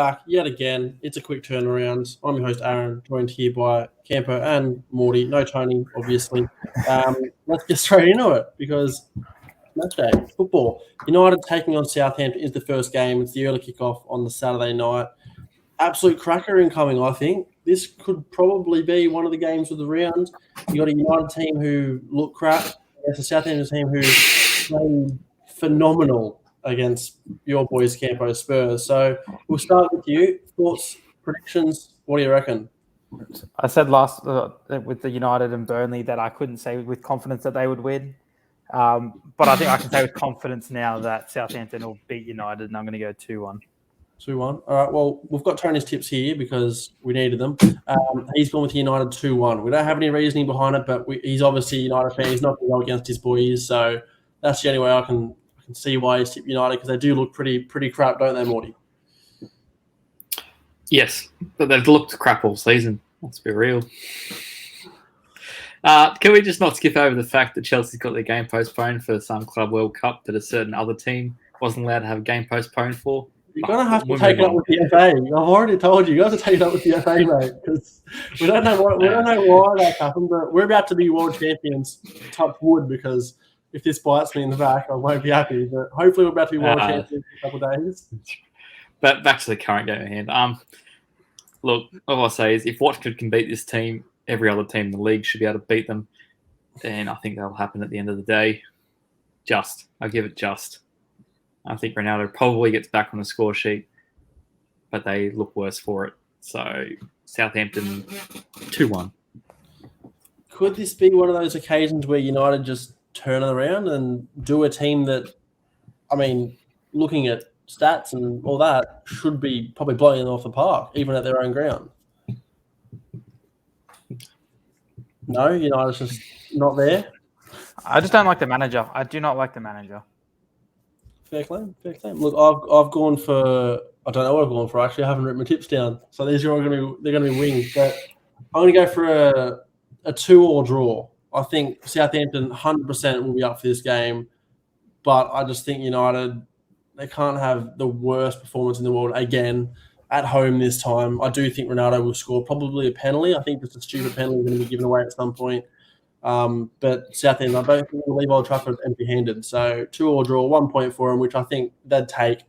back yet again. It's a quick turnaround. I'm your host, Aaron, joined here by Campo and Morty. No Tony, obviously. Let's get straight into it because Matchday, football. United taking on Southampton is the first game. It's the early kickoff on the Saturday night. Absolute cracker incoming, I think. This could probably be one of the games of the round. You got a United team who look crap against a Southampton team who played phenomenal against your boys, Campo Spurs. So we'll start with you. Thoughts, predictions, what do you reckon? I said last with the United and Burnley that I couldn't say with confidence that they would win. But I think I can say with confidence now that Southampton will beat United, and I'm going to go 2-1. 2-1. All right, well, we've got Tony's tips here because we needed them. He's gone with United 2-1. We don't have any reasoning behind it, but he's obviously a United fan. He's not going to go against his boys, so that's the only way I can see why he's tipped United, because they do look pretty crap, don't they, Morty? Yes, but they've looked crap all season. Let's be real. Can we just not skip over the fact that Chelsea's got their game postponed for some Club World Cup that a certain other team wasn't allowed to have a game postponed for? You're going to have to take it up with the FA. I've already told you, have to take it up with the FA, mate, because we don't know why that happened, but we're about to be world champions, touch wood, because if this bites me in the back, I won't be happy. But hopefully we're about to be world champions in a couple of days. But back to the current game at hand. Look, all I'll say is if Watford can beat this team, every other team in the league should be able to beat them. And I think that'll happen at the end of the day. I'll give it just. I think Ronaldo probably gets back on the score sheet, but they look worse for it. So Southampton 2-1. Could this be one of those occasions where United just turn it around and do a team that, I mean, looking at stats and all that, should be probably blowing them off the park, even at their own ground? No, United's just not there. I just don't like the manager. I do not like the manager. Fair claim. Look, I've gone for, I don't know what I've gone for. Actually, I haven't written my tips down, so these are all going to be wings. But I'm going to go for a 2-2 draw. I think Southampton 100% will be up for this game, but I just think United, they can't have the worst performance in the world again at home this time. I do think Ronaldo will score probably a penalty. I think just a stupid penalty is going to be given away at some point. But Southampton, I don't think they'll leave Old Trafford empty-handed. So 2-2 draw, 1 point for them, which I think they'd take.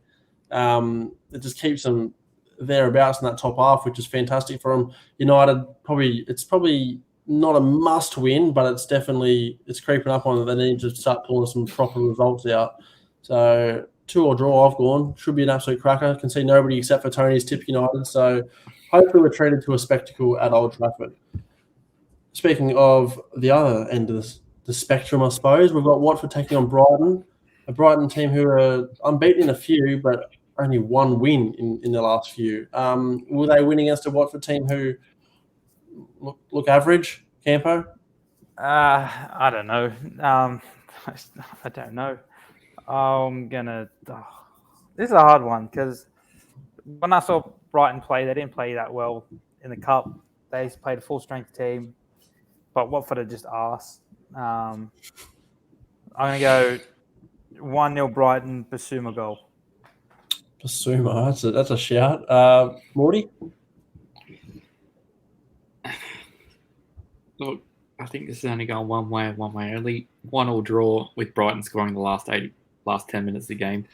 It just keeps them thereabouts in that top half, which is fantastic for them. United, it's probably not a must-win, but it's creeping up on it. They need to start pulling some proper results out. So 2-2 draw, I've gone. Should be an absolute cracker. Can see nobody except for Tony's tip United. So hopefully we're treated to a spectacle at Old Trafford. Speaking of the other end of the spectrum, I suppose, we've got Watford taking on Brighton, a Brighton team who are unbeaten in a few, but only one win in the last few. Will they win against a Watford team who look average, Campo? I don't know. I don't know. This is a hard one because when I saw Brighton play, they didn't play that well in the cup. They played a full-strength team. But Watford are just arse. I'm going to go 1-0 Brighton, Basuma goal. Basuma, that's a shout. Morty? Look, I think this is only going one way only. 1-1 draw with Brighton scoring the last 10 minutes of the game.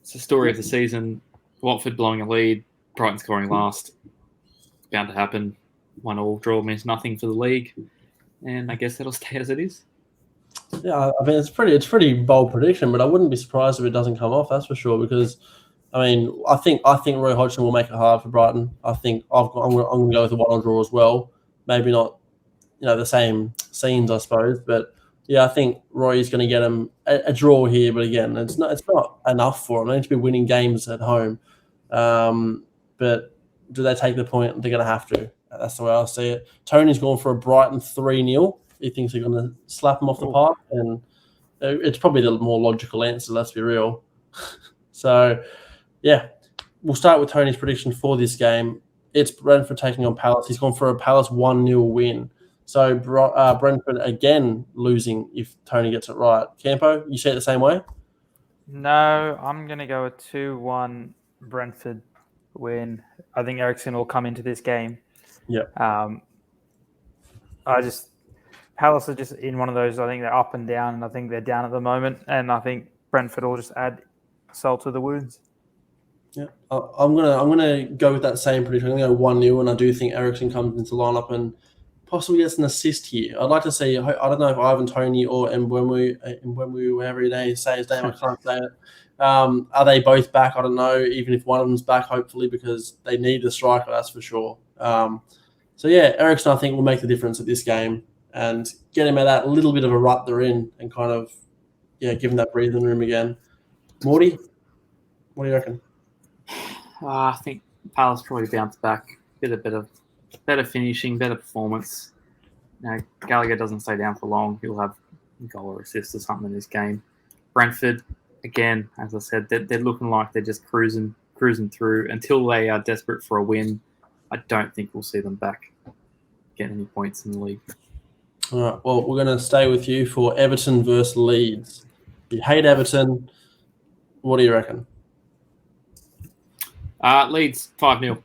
It's the story of the season. Watford blowing a lead, Brighton scoring last. Bound to happen. 1-1 draw means nothing for the league, and I guess that'll stay as it is. Yeah, I mean it's pretty bold prediction, but I wouldn't be surprised if it doesn't come off. That's for sure. Because I mean, I think Roy Hodgson will make it hard for Brighton. I think I'm going to go with a 1-1 draw as well. Maybe not, the same scenes, I suppose, but yeah, I think Roy is going to get him a draw here. But again, it's not enough for him. They need to be winning games at home. But do they take the point? They're going to have to. That's the way I see it. Tony's gone for a Brighton 3-0. He thinks they're going to slap them off the park, and it's probably the more logical answer, let's be real. So, yeah, we'll start with Tony's prediction for this game. It's Brentford taking on Palace. He's gone for a Palace 1-0 win. So, Brentford again losing if Tony gets it right. Campo, you see it the same way? No, I'm going to go a 2-1 Brentford win. I think Eriksen will come into this game. Yep. Palace are just in one of those. I think they're up and down, and I think they're down at the moment. And I think Brentford will just add salt to the wounds. Yeah, I'm gonna go with that same prediction. I'm gonna go 1-0, and I do think Eriksen comes into lineup and possibly gets an assist here. I'd like to see. I don't know if Ivan Toney or Mbeumo, whatever they say his name, I can't say it. Are they both back? I don't know. Even if one of them's back, hopefully, because they need the striker. That's for sure. So yeah, Eriksen I think will make the difference at this game and get him out of that little bit of a rut they're in, and kind of give him that breathing room again. Morty, what do you reckon? I think Palace probably bounce back. Better finishing, better performance. Gallagher doesn't stay down for long. He'll have a goal or assist or something in this game. Brentford, again, as I said, they're looking like they're just cruising through until they are desperate for a win. I don't think we'll see them back getting any points in the league. All right. Well, we're going to stay with you for Everton versus Leeds. You hate Everton. What do you reckon? Leeds 5-0.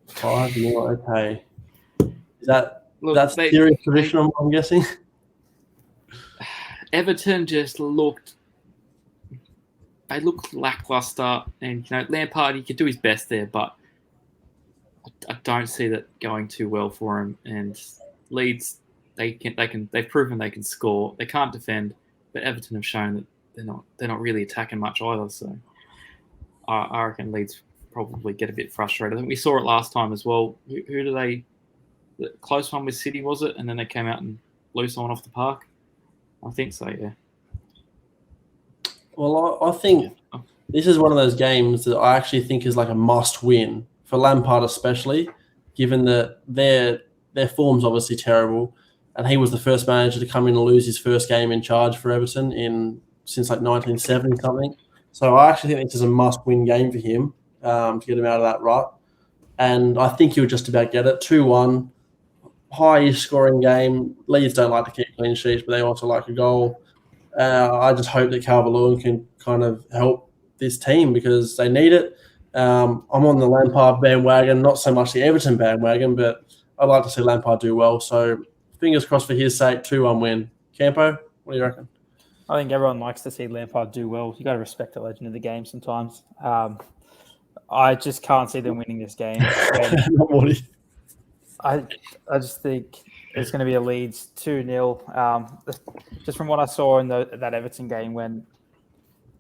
5-0. Okay. That's serious traditional? I'm guessing. Everton just looked lackluster, and Lampard, he could do his best there, but I don't see that going too well for him. And Leeds, they've proven they can score. They can't defend, but Everton have shown that they're not really attacking much either. So I reckon Leeds probably get a bit frustrated. I think we saw it last time as well. Who do they? The close one with City, was it? And then they came out and blew someone off the park. I think so. Yeah. Well, I think this is one of those games that I actually think is like a must-win for Lampard, especially given that their form's obviously terrible, and he was the first manager to come in and lose his first game in charge for Everton since like 1970 something. So I actually think this is a must-win game for him to get him out of that rut, and I think he'll just about get it. 2-1, high scoring game. Leeds don't like to keep clean sheets, but they also like a goal. I just hope that Calvert-Lewin can kind of help this team because they need it. I'm on the Lampard bandwagon, not so much the Everton bandwagon, but I'd like to see Lampard do well. So fingers crossed for his sake, 2-1 win. Campo, what do you reckon? I think everyone likes to see Lampard do well. You got to respect the legend of the game sometimes. I just can't see them winning this game. I just think it's going to be a Leeds 2-0. Just from what I saw in that Everton game when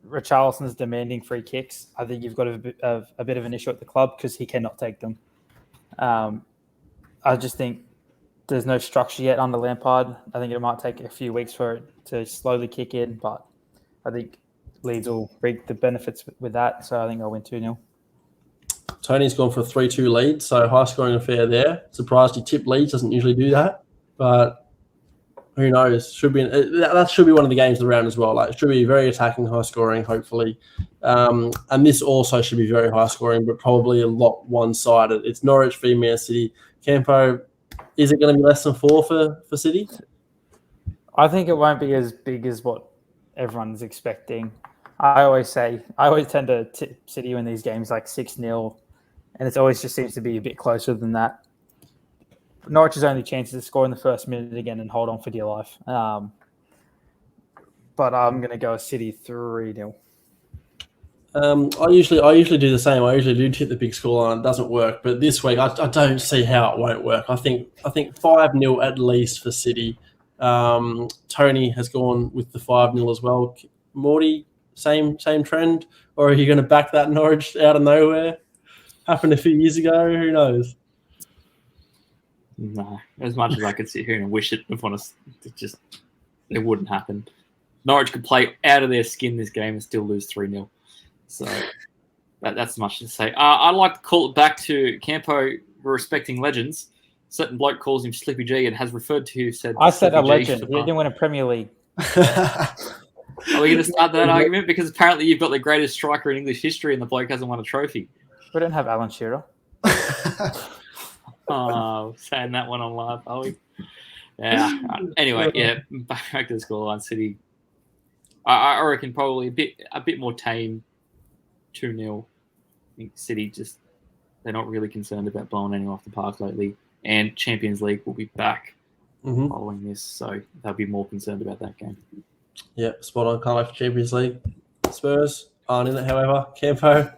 Richarlison's demanding free kicks, I think you've got a bit of an issue at the club because he cannot take them. I just think there's no structure yet under Lampard. I think it might take a few weeks for it to slowly kick in, but I think Leeds will reap the benefits with that. So I think I'll win 2-0. Tony's gone for a 3-2 lead, so high-scoring affair there. Surprised he tipped Leeds, doesn't usually do that, but who knows? That should be one of the games of the round as well. Like, it should be very attacking, high-scoring, hopefully. And this also should be very high-scoring, but probably a lot one-sided. It's Norwich v Man City. Campo, is it going to be less than 4 for City? I think it won't be as big as what everyone's expecting. I always tend to tip City in these games like 6-0, and it always just seems to be a bit closer than that. Norwich's only chance is to score in the first minute again and hold on for dear life. But I'm going to go City 3-0. I usually do the same. I usually do tip the big scoreline. It doesn't work, but this week I don't see how it won't work. I think 5-0 at least for City. Tony has gone with the 5-0 as well. Morty, same trend, or are you going to back that Norwich out of nowhere? Happened a few years ago. Who knows? No, as much as I could sit here and wish it upon us, it wouldn't happen. Norwich could play out of their skin this game and still lose 3-0. So that's much to say. I'd like to call it back to Campo respecting legends. Certain bloke calls him Slippy G and has referred to said. I said a legend. He didn't win a Premier League. Are we going to start that argument? Because apparently you've got the greatest striker in English history and the bloke hasn't won a trophy. We don't have Alan Shearer. Oh, saying that one on live, are we? Yeah. Anyway, yeah, back to the scoreline. City, I reckon probably a bit more tame, 2-0. think City they're not really concerned about blowing anyone off the park lately. And Champions League will be back following this, so they'll be more concerned about that game. Yeah, spot on. Can't wait for Champions League. Spurs aren't in it, however. Campo,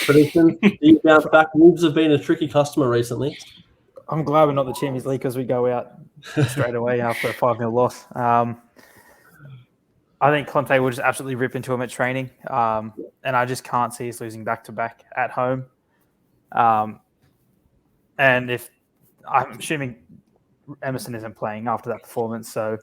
prediction. Do you bounce back? Wolves have been a tricky customer recently. I'm glad we're not the Champions League because we go out straight away after a 5-0 loss. I think Conte will just absolutely rip into him at training, and I just can't see us losing back-to-back at home. And if I'm assuming Emerson isn't playing after that performance, so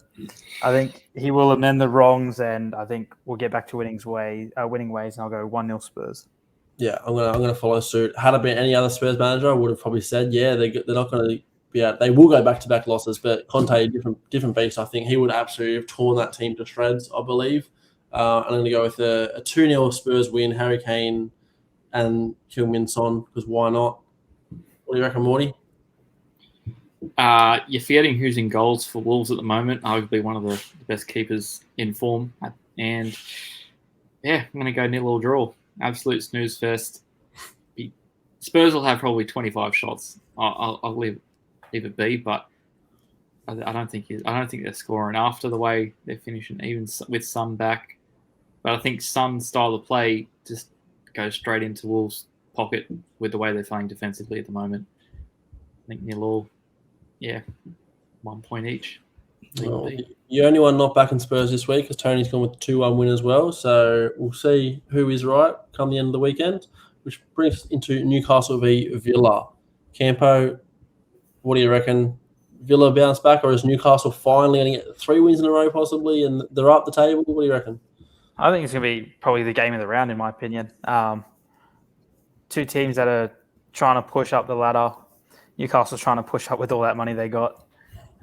I think he will amend the wrongs, and I think we'll get back to winning ways, and I'll go 1-0 Spurs. Yeah, I'm gonna follow suit. Had it been any other Spurs manager, I would have probably said, yeah, they're not going to be out. They will go back-to-back losses, but Conte, different beast. I think he would absolutely have torn that team to shreds, I believe. I'm going to go with a 2-0 Spurs win, Harry Kane and Heung-min Son, because why not? What do you reckon, Morty? You're forgetting who's in goals for Wolves at the moment. Arguably one of the best keepers in form. And, yeah, I'm going to go 0-0 draw. Absolute snooze fest. Spurs will have probably 25 shots. I'll leave it be, but I don't think they're scoring after the way they're finishing, even with Son back. But I think Son's style of play just goes straight into Wolves' pocket with the way they're playing defensively at the moment. I think 0-0, 1 point each. Well, the only one not back in Spurs this week because Tony's gone with 2-1 win as well. So we'll see who is right come the end of the weekend, which brings us into Newcastle v Villa. Campo, what do you reckon? Villa bounce back, or is Newcastle finally going to get 3 wins in a row possibly and they're up the table? What do you reckon? I think it's going to be probably the game of the round, in my opinion. Two teams that are trying to push up the ladder. Newcastle's trying to push up with all that money they got.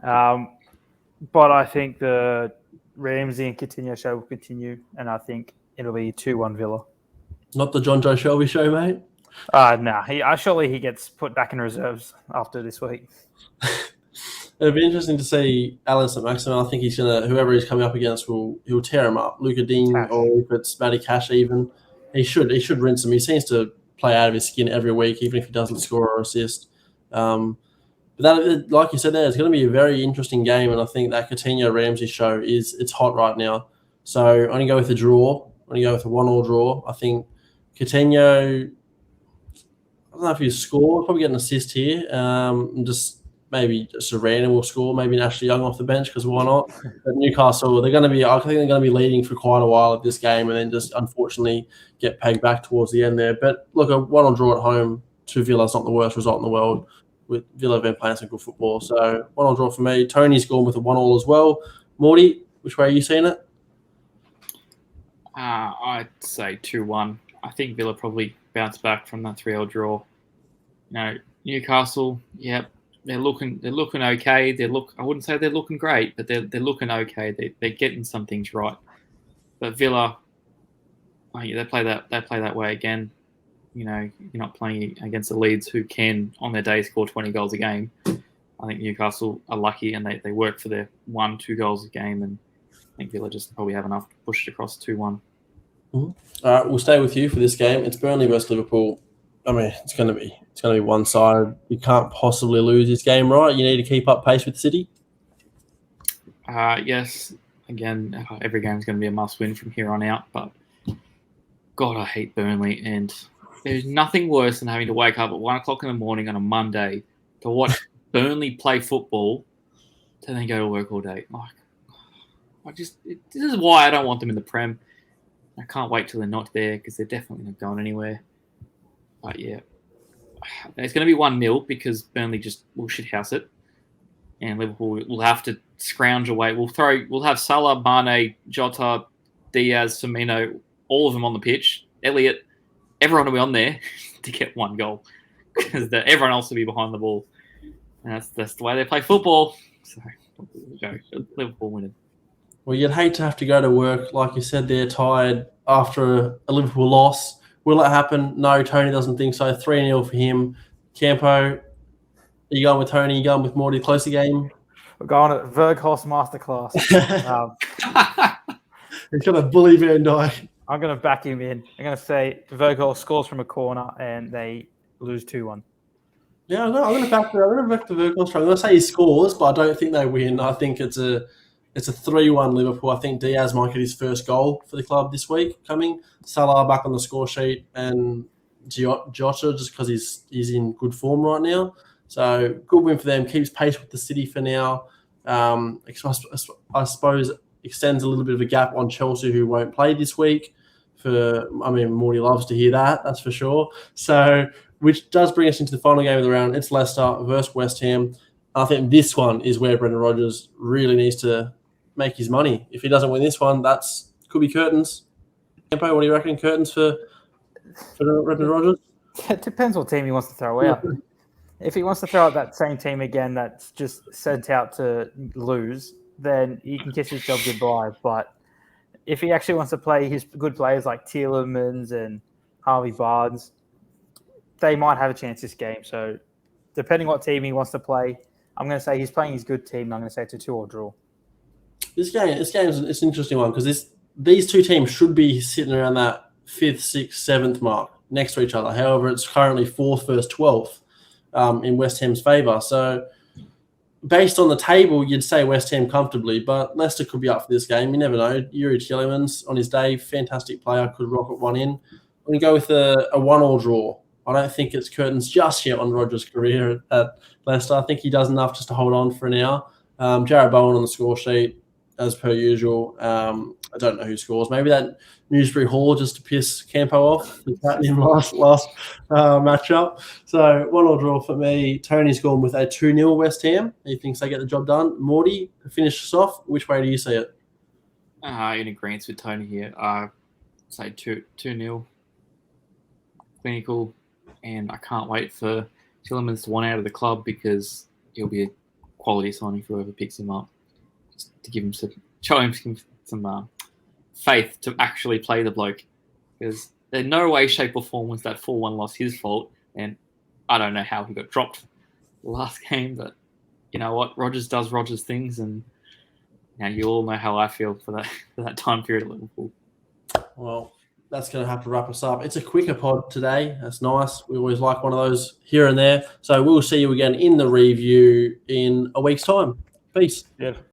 But I think the Ramsey and Coutinho show will continue, and I think it'll be 2-1 Villa. Not the John Joe Shelby show, mate? Surely he gets put back in reserves after this week. It'll be interesting to see Alan St. Maximin. I think he's going to, whoever he's coming up against, he'll tear him up. Luca Dean, or if it's Matty Cash even, he should rinse him. He seems to play out of his skin every week, even if he doesn't score or assist. But that, like you said there, it's going to be a very interesting game, and I think that Coutinho-Ramsey show it's hot right now. So I'm going to go with a draw. I'm going to go with a 1-1 draw. I think Coutinho, I don't know if he'll score. I'll probably get an assist here. Maybe just a random will score. Maybe an Ashley Young off the bench, because why not? But Newcastle, I think they're going to be leading for quite a while at this game, and then just unfortunately get pegged back towards the end there. But look, a 1-1 draw at home to Villa is not the worst result in the world. With Villa been playing some good football. So 1-1 draw for me. Tony's gone with a 1-1 as well. Morty, which way are you seeing it? I'd say 2-1. I think Villa probably bounce back from that 3-0 draw. Newcastle, they're looking okay. I wouldn't say they're looking great, but they're looking okay. They're getting some things right. But Villa, they play that way again. You're not playing against the Leeds who can, on their day, score 20 goals a game. I think Newcastle are lucky and they work for their 1-2 goals a game, and I think Villa just probably have enough to push it across 2-1. All right, we'll stay with you for this game. It's Burnley versus Liverpool. I mean, it's going to be one-sided. You can't possibly lose this game, right? You need to keep up pace with City. Yes. Again, every game is going to be a must-win from here on out. But God, I hate Burnley, and there's nothing worse than having to wake up at 1 o'clock in the morning on a Monday to watch Burnley play football, to then go to work all day. This is why I don't want them in the Prem. I can't wait till they're not there, because they're definitely not going anywhere. But yeah, it's going to be 1-0 because Burnley will shithouse it, and Liverpool will have to scrounge away. We'll have Salah, Mane, Jota, Diaz, Firmino, all of them on the pitch. Elliott, everyone will be on there to get 1 goal, because everyone else will be behind the ball, and that's the way they play football. So Liverpool winning. Well, you'd hate to have to go to work, like you said, they're tired after a Liverpool loss. Will it happen? No, Tony doesn't think so. 3-0 for him. Campo, are you going with Tony? Are you going with Morty? Closer game? We're going at Verghos Masterclass. He's got a bully Van Dijk. I'm going to back him in. I'm going to say Virgil scores from a corner and they lose 2-1. Yeah, I'm going to back the Virgil. I'm going to say he scores, but I don't think they win. I think it's a 3-1 Liverpool. I think Diaz might get his first goal for the club this week coming. Salah back on the score sheet and Jota just because he's in good form right now. So good win for them. Keeps pace with the City for now. I suppose extends a little bit of a gap on Chelsea, who won't play this week. Morty loves to hear that, that's for sure. So, which does bring us into the final game of the round. It's Leicester versus West Ham. I think this one is where Brendan Rodgers really needs to make his money. If he doesn't win this one, could be curtains. Campo, what do you reckon? Curtains for Brendan Rodgers? It depends what team he wants to throw out. If he wants to throw out that same team again that's just sent out to lose, then he can kiss his job goodbye. But if he actually wants to play his good players like Tielemans and Harvey Barnes, they might have a chance this game. So depending what team he wants to play, I'm going to say he's playing his good team. And I'm going to say it's a 2-2 draw. This game is an interesting one because these two teams should be sitting around that 5th, 6th, 7th mark next to each other. However, it's currently 4th versus 12th in West Ham's favour. So based on the table, you'd say West Ham comfortably, but Leicester could be up for this game. You never know. Yuri Tielemans on his day, fantastic player, could rocket one in. I'm going to go with a 1-1 draw. I don't think it's curtains just yet on Rodgers' career at Leicester. I think he does enough just to hold on for now. Jarrod Bowen on the score sheet, as per usual. I don't know who scores. Maybe that Newsbury Hall just to piss Campo off. He sat him last matchup. So 1-1 draw for me. Tony's gone with a 2-0 West Ham. He thinks they get the job done. Morty, to finish us off, which way do you see it? In agreement with Tony here. I say 2-0. Clinical. And I can't wait for Tielemans to want out of the club because he'll be a quality signing for whoever picks him up. Just to show him some faith to actually play the bloke. Because in no way, shape, or form was that 4-1 loss his fault. And I don't know how he got dropped last game, but you know what? Rodgers does Rodgers things, and now you all know how I feel for that time period at Liverpool. Well, that's going to have to wrap us up. It's a quicker pod today. That's nice. We always like one of those here and there. So we'll see you again in the review in a week's time. Peace. Yeah.